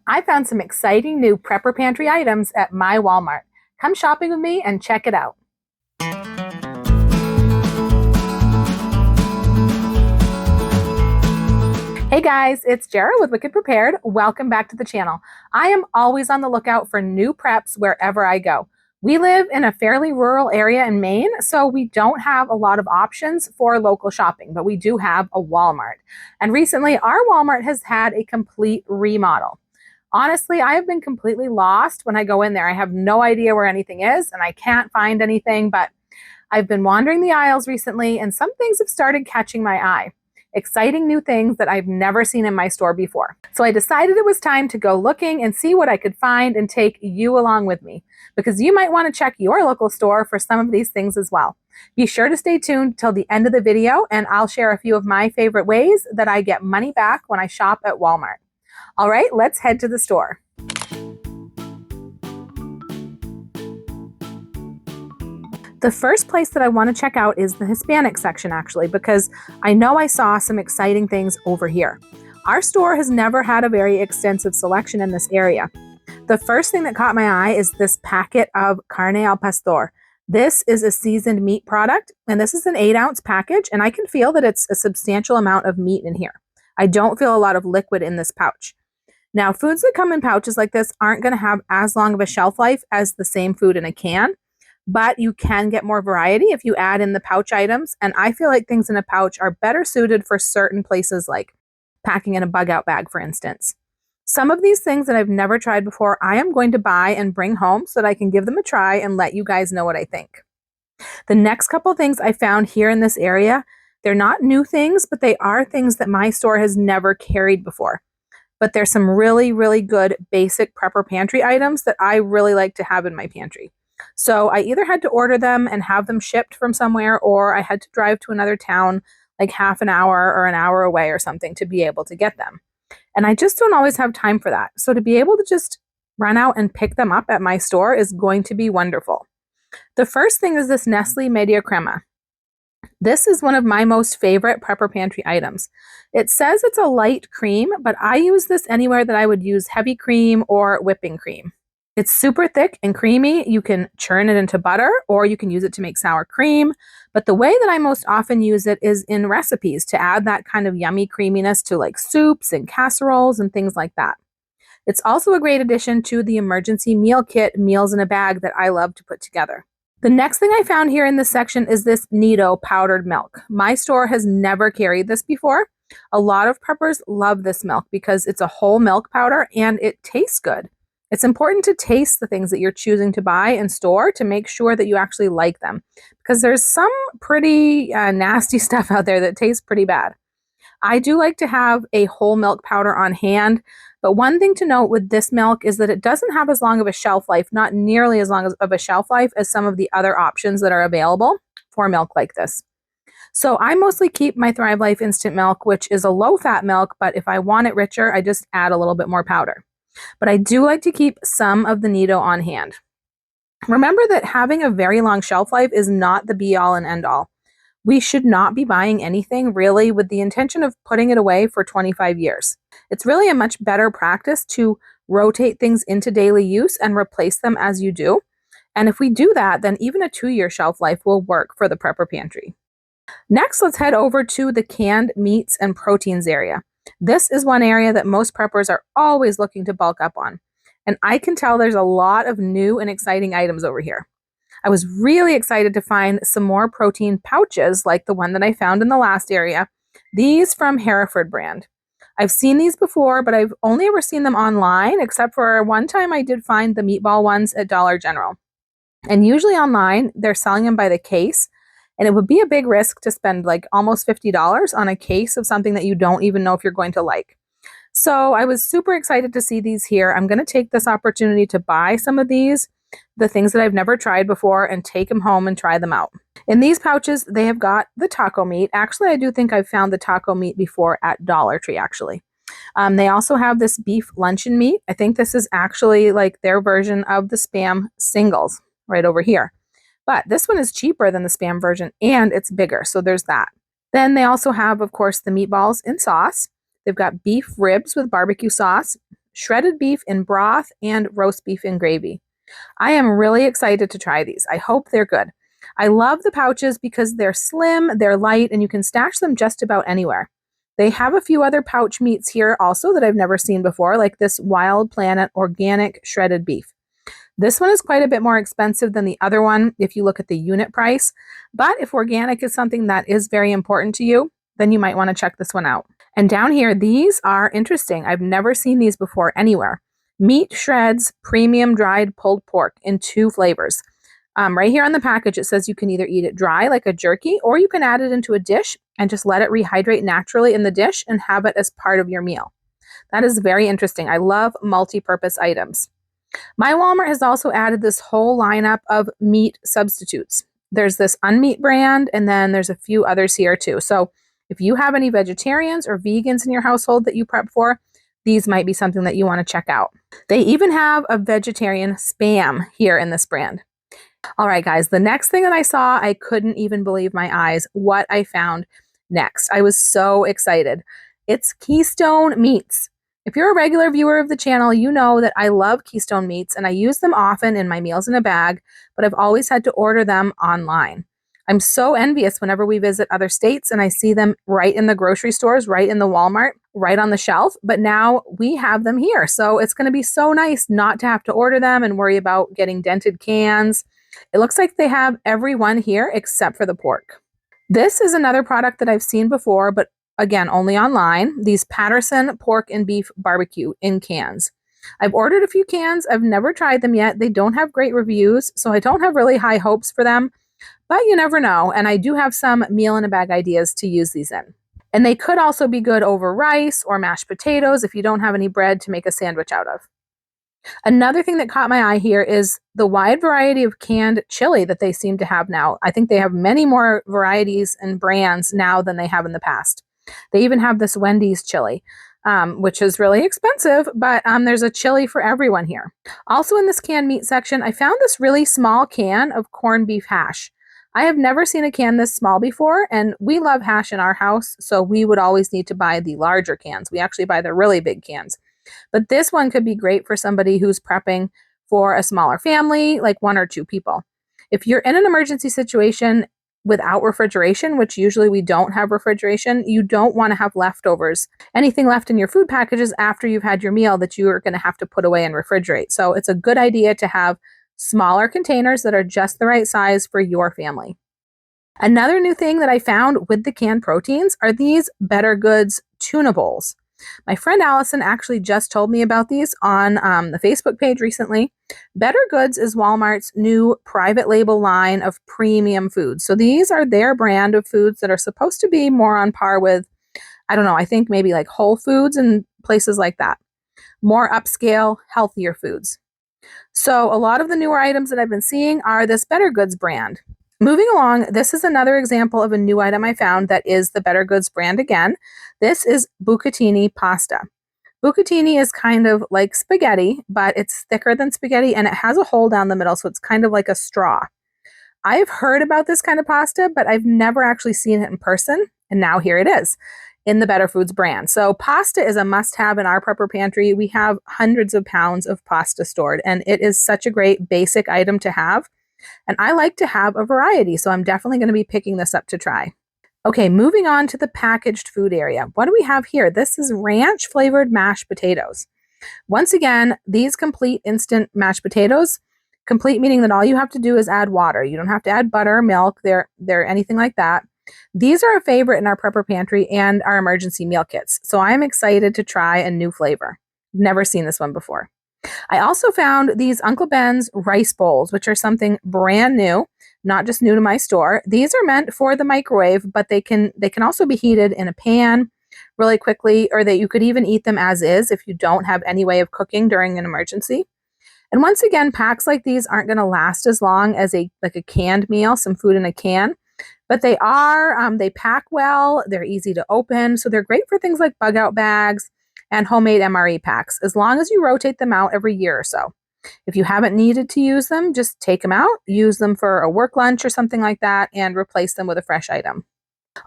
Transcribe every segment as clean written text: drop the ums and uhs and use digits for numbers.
I found some exciting new prepper pantry items at my Walmart. Come shopping with me and check it out. Hey guys, it's Jara with Wicked Prepared. Welcome back to the channel. I am always on the lookout for new preps wherever I go. We live in a fairly rural area in Maine, so we don't have a lot of options for local shopping, but we do have a Walmart. And recently, our Walmart has had a complete remodel. Honestly, I have been completely lost when I go in there. I have no idea where anything is, and I can't find anything, but I've been wandering the aisles recently, and some things have started catching my eye. Exciting new things that I've never seen in my store before. So I decided it was time to go looking and see what I could find and take you along with me, because you might want to check your local store for some of these things as well. Be sure to stay tuned till the end of the video, and I'll share a few of my favorite ways that I get money back when I shop at Walmart. All right, let's head to the store. The first place that I want to check out is the Hispanic section, actually, because I know I saw some exciting things over here. Our store has never had a very extensive selection in this area. The first thing that caught my eye is this packet of carne al pastor. This is a seasoned meat product, and this is an 8-ounce package, and I can feel that it's a substantial amount of meat in here. I don't feel a lot of liquid in this pouch. Now, foods that come in pouches like this aren't going to have as long of a shelf life as the same food in a can, but you can get more variety if you add in the pouch items, and I feel like things in a pouch are better suited for certain places, like packing in a bug-out bag, for instance. Some of these things that I've never tried before, I am going to buy and bring home so that I can give them a try and let you guys know what I think. The next couple things I found here in this area, they're not new things, but they are things that my store has never carried before. But there's some really, really good basic prepper pantry items that I really like to have in my pantry. So I either had to order them and have them shipped from somewhere, or I had to drive to another town like half an hour or an hour away or something to be able to get them. And I just don't always have time for that. So to be able to just run out and pick them up at my store is going to be wonderful. The first thing is this Nestle Media Crema. This is one of my most favorite prepper pantry items. It says it's a light cream, but I use this anywhere that I would use heavy cream or whipping cream. It's super thick and creamy. You can churn it into butter, or you can use it to make sour cream. But the way that I most often use it is in recipes to add that kind of yummy creaminess to like soups and casseroles and things like that. It's also a great addition to the emergency meal kit, meals in a bag, that I love to put together. The next thing I found here in this section is this Nido powdered milk. My store has never carried this before. A lot of preppers love this milk because it's a whole milk powder and it tastes good. It's important to taste the things that you're choosing to buy and store to make sure that you actually like them, because there's some pretty nasty stuff out there that tastes pretty bad. I do like to have a whole milk powder on hand, but one thing to note with this milk is that it doesn't have as long of a shelf life, not nearly as long of a shelf life as some of the other options that are available for milk like this. So I mostly keep my Thrive Life instant milk, which is a low-fat milk, but if I want it richer, I just add a little bit more powder. But I do like to keep some of the Nido on hand. Remember that having a very long shelf life is not the be-all and end-all. We should not be buying anything really with the intention of putting it away for 25 years. It's really a much better practice to rotate things into daily use and replace them as you do. And if we do that, then even a 2-year shelf life will work for the prepper pantry. Next, let's head over to the canned meats and proteins area. This is one area that most preppers are always looking to bulk up on. And I can tell there's a lot of new and exciting items over here. I was really excited to find some more protein pouches like the one that I found in the last area. These from Hereford brand. I've seen these before, but I've only ever seen them online, except for one time I did find the meatball ones at Dollar General. And usually online, they're selling them by the case. And it would be a big risk to spend like almost $50 on a case of something that you don't even know if you're going to like. So I was super excited to see these here. I'm going to take this opportunity to buy some of these, the things that I've never tried before, and take them home and try them out. In these pouches, they have got the taco meat. Actually, I do think I've found the taco meat before at Dollar Tree, actually. They also have this beef luncheon meat. I think this is actually like their version of the Spam singles right over here. But this one is cheaper than the Spam version, and it's bigger, so there's that. Then they also have, of course, the meatballs in sauce. They've got beef ribs with barbecue sauce, shredded beef in broth, and roast beef in gravy. I am really excited to try these. I hope they're good. I love the pouches because they're slim, they're light, and you can stash them just about anywhere. They have a few other pouch meats here also that I've never seen before, like this Wild Planet organic shredded beef. This one is quite a bit more expensive than the other one if you look at the unit price, but if organic is something that is very important to you, then you might want to check this one out. And down here, these are interesting. I've never seen these before anywhere. Meat shreds, premium dried pulled pork in 2 flavors. Right here on the package, it says you can either eat it dry like a jerky, or you can add it into a dish and just let it rehydrate naturally in the dish and have it as part of your meal. That is very interesting. I love multi-purpose items. My Walmart has also added this whole lineup of meat substitutes. There's this Unmeat brand, and then there's a few others here too. So if you have any vegetarians or vegans in your household that you prep for, these might be something that you want to check out. They even have a vegetarian Spam here in this brand. All right, guys, the next thing that I saw, I couldn't even believe my eyes what I found next. I was so excited. It's Keystone meats. If you're a regular viewer of the channel, you know that I love Keystone meats and I use them often in my meals in a bag, but I've always had to order them online. I'm so envious whenever we visit other states and I see them right in the grocery stores, right in the Walmart, right on the shelf, but now we have them here. So it's going to be so nice not to have to order them and worry about getting dented cans. It looks like they have every one here except for the pork. This is another product that I've seen before, but again, only online. These Patterson pork and beef barbecue in cans. I've ordered a few cans. I've never tried them yet. They don't have great reviews, so I don't have really high hopes for them, but you never know. And I do have some meal in a bag ideas to use these in. And they could also be good over rice or mashed potatoes if you don't have any bread to make a sandwich out of. Another thing that caught my eye here is the wide variety of canned chili that they seem to have now. I think they have many more varieties and brands now than they have in the past. They even have this Wendy's chili, which is really expensive, but there's a chili for everyone here. Also in this canned meat section, I found this really small can of corned beef hash. I have never seen a can this small before, and we love hash in our house, so we would always need to buy the larger cans. We actually buy the really big cans. But this one could be great for somebody who's prepping for a smaller family, like 1 or 2 people. If you're in an emergency situation without refrigeration, which usually we don't have refrigeration, you don't want to have leftovers, anything left in your food packages after you've had your meal that you are going to have to put away and refrigerate. So it's a good idea to have smaller containers that are just the right size for your family. Another new thing that I found with the canned proteins are these Better Goods tuna bowls. My friend Allison actually just told me about these on the Facebook page recently. Better Goods is Walmart's new private label line of premium foods. So these are their brand of foods that are supposed to be more on par with, I don't know, I think maybe like Whole Foods and places like that. More upscale, healthier foods. So a lot of the newer items that I've been seeing are this Better Goods brand. Moving along, this is another example of a new item I found that is the Better Goods brand again. This is bucatini pasta. Bucatini is kind of like spaghetti, but it's thicker than spaghetti and it has a hole down the middle, so it's kind of like a straw. I've heard about this kind of pasta, but I've never actually seen it in person, and now here it is in the Better Foods brand. So pasta is a must-have in our prepper pantry. We have hundreds of pounds of pasta stored, and it is such a great basic item to have. And I like to have a variety, so I'm definitely going to be picking this up to try. Okay, moving on to the packaged food area. What do we have here? This is ranch flavored mashed potatoes. Once again, these complete instant mashed potatoes, complete meaning that all you have to do is add water. You don't have to add butter, milk, they're anything like that. These are a favorite in our prepper pantry and our emergency meal kits. So I'm excited to try a new flavor. Never seen this one before. I also found these Uncle Ben's rice bowls, which are something brand new, not just new to my store. These are meant for the microwave, but they can also be heated in a pan really quickly, or that you could even eat them as is if you don't have any way of cooking during an emergency. And once again, packs like these aren't going to last as long as a canned meal, some food in a can, but they pack well, they're easy to open, so they're great for things like bug out bags and homemade MRE packs, as long as you rotate them out every year or so. If you haven't needed to use them, just take them out, use them for a work lunch or something like that, and replace them with a fresh item.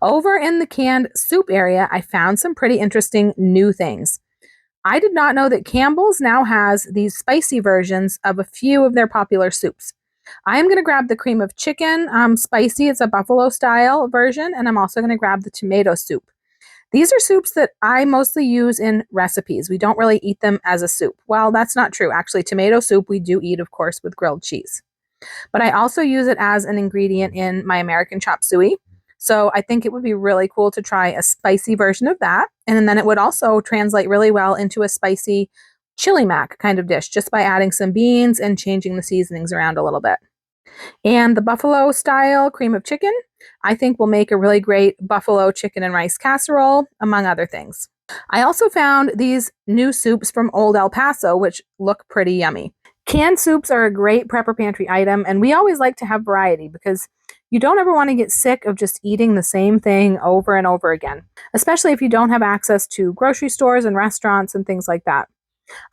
Over in the canned soup area, I found some pretty interesting new things. I did not know that Campbell's now has these spicy versions of a few of their popular soups. I am going to grab the cream of chicken spicy. It's a buffalo style version. And I'm also going to grab the tomato soup. These are soups that I mostly use in recipes. We don't really eat them as a soup. Well, that's not true. Actually, tomato soup we do eat, of course, with grilled cheese. But I also use it as an ingredient in my American chop suey. So I think it would be really cool to try a spicy version of that. And then it would also translate really well into a spicy chili mac kind of dish just by adding some beans and changing the seasonings around a little bit. And the buffalo style cream of chicken, I think will make a really great buffalo chicken and rice casserole, among other things. I also found these new soups from Old El Paso, which look pretty yummy. Canned soups are a great prepper pantry item, and we always like to have variety because you don't ever want to get sick of just eating the same thing over and over again, especially if you don't have access to grocery stores and restaurants and things like that.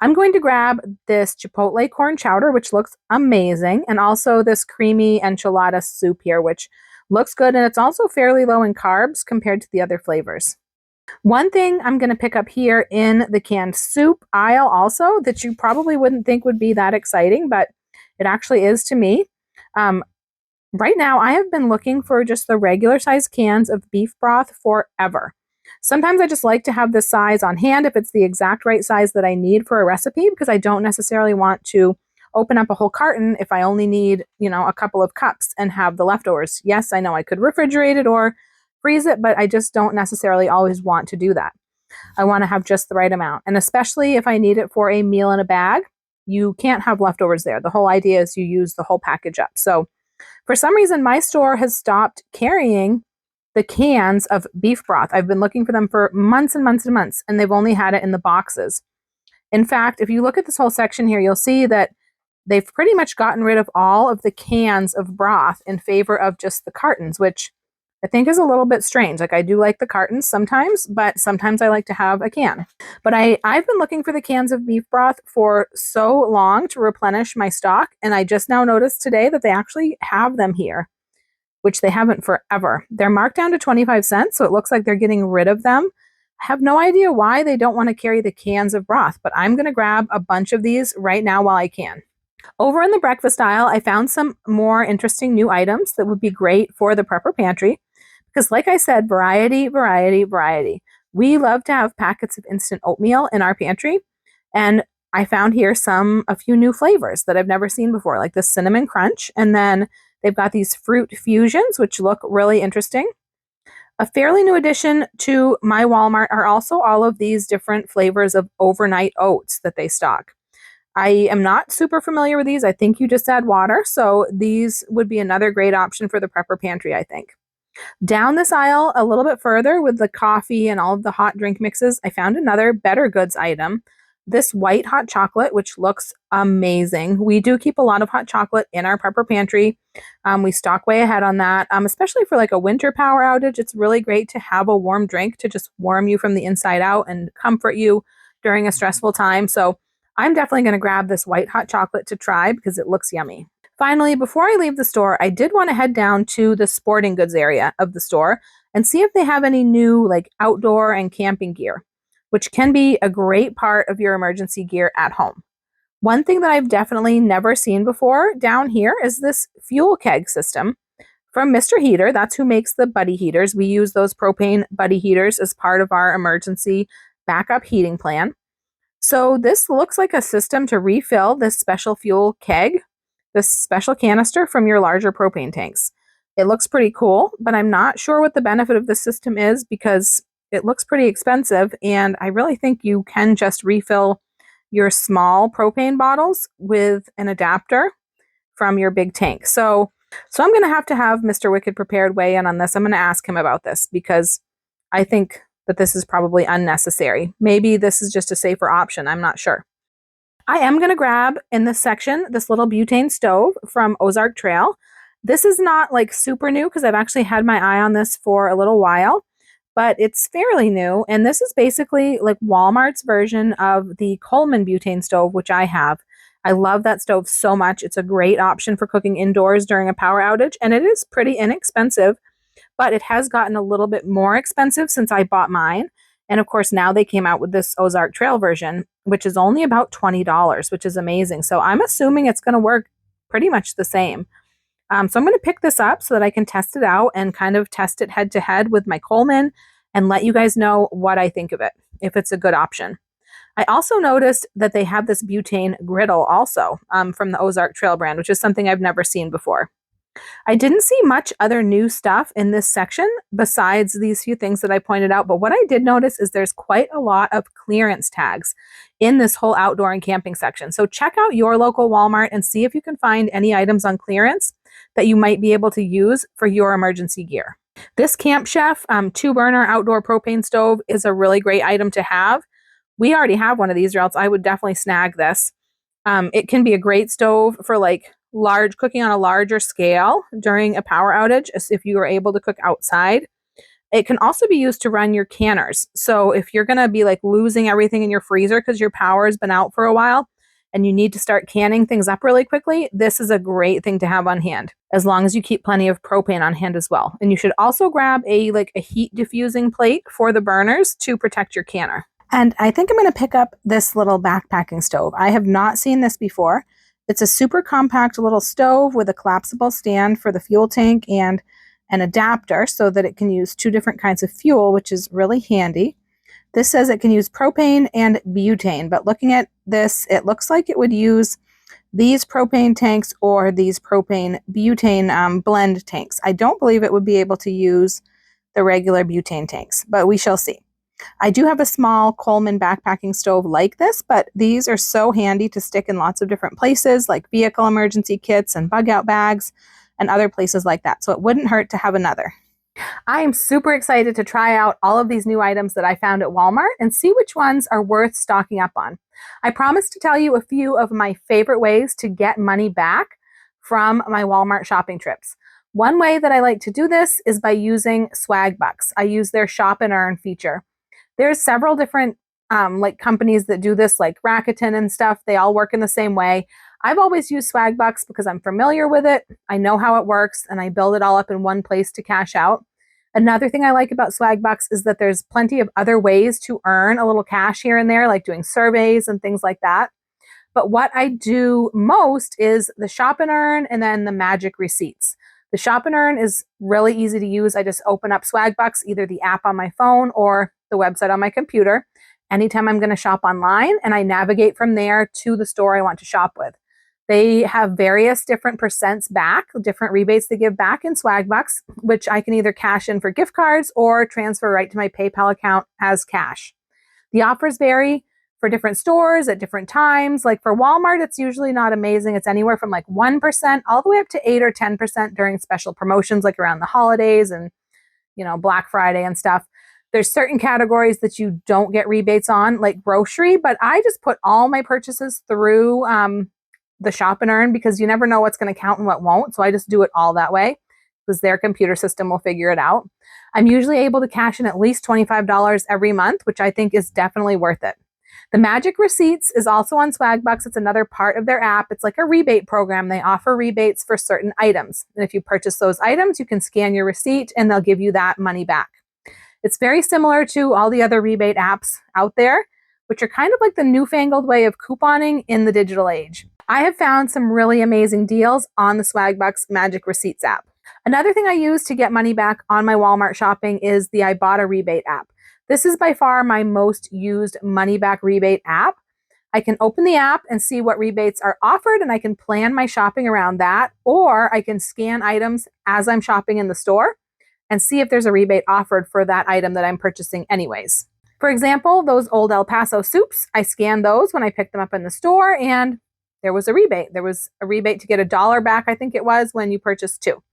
I'm going to grab this chipotle corn chowder, which looks amazing, and also this creamy enchilada soup here, which looks good, and it's also fairly low in carbs compared to the other flavors. One thing I'm going to pick up here in the canned soup aisle also that you probably wouldn't think would be that exciting, but it actually is to me. Right now, I have been looking for just the regular size cans of beef broth forever. Sometimes I just like to have this size on hand if it's the exact right size that I need for a recipe, because I don't necessarily want to open up a whole carton if I only need, a couple of cups and have the leftovers. Yes, I know I could refrigerate it or freeze it, but I just don't necessarily always want to do that. I want to have just the right amount. And especially if I need it for a meal in a bag, you can't have leftovers there. The whole idea is you use the whole package up. So for some reason, my store has stopped carrying the cans of beef broth. I've been looking for them for months and months and months, and they've only had it in the boxes. In fact, if you look at this whole section here, you'll see that they've pretty much gotten rid of all of the cans of broth in favor of just the cartons, which I think is a little bit strange. Like, I do like the cartons sometimes, but sometimes I like to have a can. But I've been looking for the cans of beef broth for so long to replenish my stock, and I just now noticed today that they actually have them here, which they haven't forever. They're marked down to 25 cents, so it looks like they're getting rid of them. I have no idea why they don't want to carry the cans of broth, but I'm going to grab a bunch of these right now while I can. Over in the breakfast aisle, I found some more interesting new items that would be great for the prepper pantry. Because like I said, variety, variety, variety. We love to have packets of instant oatmeal in our pantry. And I found here a few new flavors that I've never seen before, like the cinnamon crunch. And then they've got these fruit fusions, which look really interesting. A fairly new addition to my Walmart are also all of these different flavors of overnight oats that they stock. I am not super familiar with these. I think you just add water. So these would be another great option for the prepper pantry, I think. Down this aisle a little bit further with the coffee and all of the hot drink mixes, I found another Better Goods item. This white hot chocolate, which looks amazing. We do keep a lot of hot chocolate in our prepper pantry. We stock way ahead on that, especially for like a winter power outage. It's really great to have a warm drink to just warm you from the inside out and comfort you during a stressful time. So I'm definitely going to grab this white hot chocolate to try because it looks yummy. Finally, before I leave the store, I did want to head down to the sporting goods area of the store and see if they have any new like outdoor and camping gear, which can be a great part of your emergency gear at home. One thing that I've definitely never seen before down here is this fuel keg system from Mr. Heater. That's who makes the buddy heaters. We use those propane buddy heaters as part of our emergency backup heating plan. So this looks like a system to refill this special fuel keg, this special canister from your larger propane tanks. It looks pretty cool, but I'm not sure what the benefit of this system is because it looks pretty expensive, and I really think you can just refill your small propane bottles with an adapter from your big tank. So I'm going to have Mr. Wicked Prepared weigh in on this. I'm going to ask him about this because I think that this is probably unnecessary. Maybe this is just a safer option. I'm not sure. I am going to grab in this section this little butane stove from Ozark Trail. This is not like super new because I've actually had my eye on this for a little while, but it's fairly new. And this is basically like Walmart's version of the Coleman butane stove, which I have. I love that stove so much. It's a great option for cooking indoors during a power outage, and it is pretty inexpensive, but it has gotten a little bit more expensive since I bought mine. And of course, now they came out with this Ozark Trail version, which is only about $20, which is amazing. So I'm assuming it's going to work pretty much the same. So I'm going to pick this up so that I can test it out and kind of test it head to head with my Coleman and let you guys know what I think of it, if it's a good option. I also noticed that they have this butane griddle also from the Ozark Trail brand, which is something I've never seen before. I didn't see much other new stuff in this section besides these few things that I pointed out, but what I did notice is there's quite a lot of clearance tags in this whole outdoor and camping section. So check out your local Walmart and see if you can find any items on clearance that you might be able to use for your emergency gear. This Camp Chef 2-burner outdoor propane stove is a really great item to have. We already have one of these, or else I would definitely snag this. It can be a great stove for like large cooking on a larger scale during a power outage, as if you are able to cook outside. It can also be used to run your canners. So if you're going to be like losing everything in your freezer because your power has been out for a while and you need to start canning things up really quickly, this is a great thing to have on hand, as long as you keep plenty of propane on hand as well. And you should also grab a heat diffusing plate for the burners to protect your canner. And I think I'm going to pick up this little backpacking stove. I have not seen this before. It's a super compact little stove with a collapsible stand for the fuel tank and an adapter so that it can use 2 different kinds of fuel, which is really handy. This says it can use propane and butane, but looking at this, it looks like it would use these propane tanks or these propane butane blend tanks. I don't believe it would be able to use the regular butane tanks, but we shall see. I do have a small Coleman backpacking stove like this, but these are so handy to stick in lots of different places, like vehicle emergency kits and bug out bags and other places like that. So it wouldn't hurt to have another. I am super excited to try out all of these new items that I found at Walmart and see which ones are worth stocking up on. I promise to tell you a few of my favorite ways to get money back from my Walmart shopping trips. One way that I like to do this is by using Swagbucks. I use their shop and earn feature. There's several different companies that do this, like Rakuten and stuff. They all work in the same way. I've always used Swagbucks because I'm familiar with it. I know how it works, and I build it all up in one place to cash out. Another thing I like about Swagbucks is that there's plenty of other ways to earn a little cash here and there, like doing surveys and things like that. But what I do most is the shop and earn and then the magic receipts. The shop and earn is really easy to use. I just open up Swagbucks, either the app on my phone or the website on my computer, anytime I'm going to shop online, and I navigate from there to the store I want to shop with. They have various different percents back, different rebates they give back in Swagbucks, which I can either cash in for gift cards or transfer right to my PayPal account as cash. The offers vary for different stores at different times. Like for Walmart, it's usually not amazing. It's anywhere from like 1% all the way up to 8 or 10% during special promotions, like around the holidays and, Black Friday and stuff. There's certain categories that you don't get rebates on, like grocery, but I just put all my purchases through the shop and earn because you never know what's going to count and what won't. So I just do it all that way because their computer system will figure it out. I'm usually able to cash in at least $25 every month, which I think is definitely worth it. The Magic Receipts is also on Swagbucks. It's another part of their app. It's like a rebate program. They offer rebates for certain items. And if you purchase those items, you can scan your receipt and they'll give you that money back. It's very similar to all the other rebate apps out there, which are kind of like the newfangled way of couponing in the digital age. I have found some really amazing deals on the Swagbucks Magic Receipts app. Another thing I use to get money back on my Walmart shopping is the Ibotta rebate app. This is by far my most used money back rebate app. I can open the app and see what rebates are offered, and I can plan my shopping around that, or I can scan items as I'm shopping in the store and see if there's a rebate offered for that item that I'm purchasing anyways. For example, those old El Paso soups, I scanned those when I picked them up in the store, and there was a rebate. There was a rebate to get $1 back, I think it was, when you purchased 2.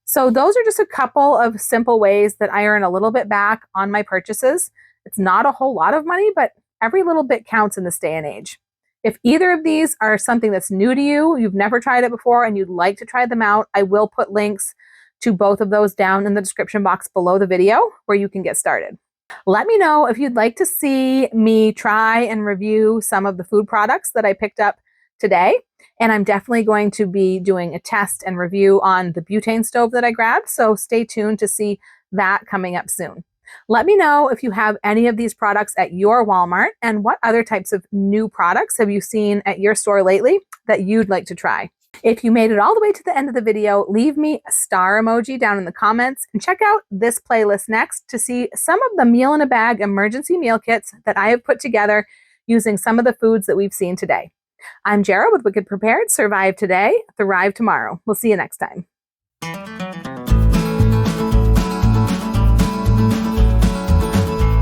So those are just a couple of simple ways that I earn a little bit back on my purchases. It's not a whole lot of money, but every little bit counts in this day and age. If either of these are something that's new to you, you've never tried it before, and you'd like to try them out, I will put links to both of those down in the description box below the video where you can get started. Let me know if you'd like to see me try and review some of the food products that I picked up today. And I'm definitely going to be doing a test and review on the butane stove that I grabbed. So stay tuned to see that coming up soon. Let me know if you have any of these products at your Walmart, and what other types of new products have you seen at your store lately that you'd like to try. If you made it all the way to the end of the video, leave me a star emoji down in the comments, and check out this playlist next to see some of the meal in a bag emergency meal kits that I have put together using some of the foods that we've seen today. I'm Jara with Wicked Prepared. Survive today, thrive tomorrow. We'll see you next time.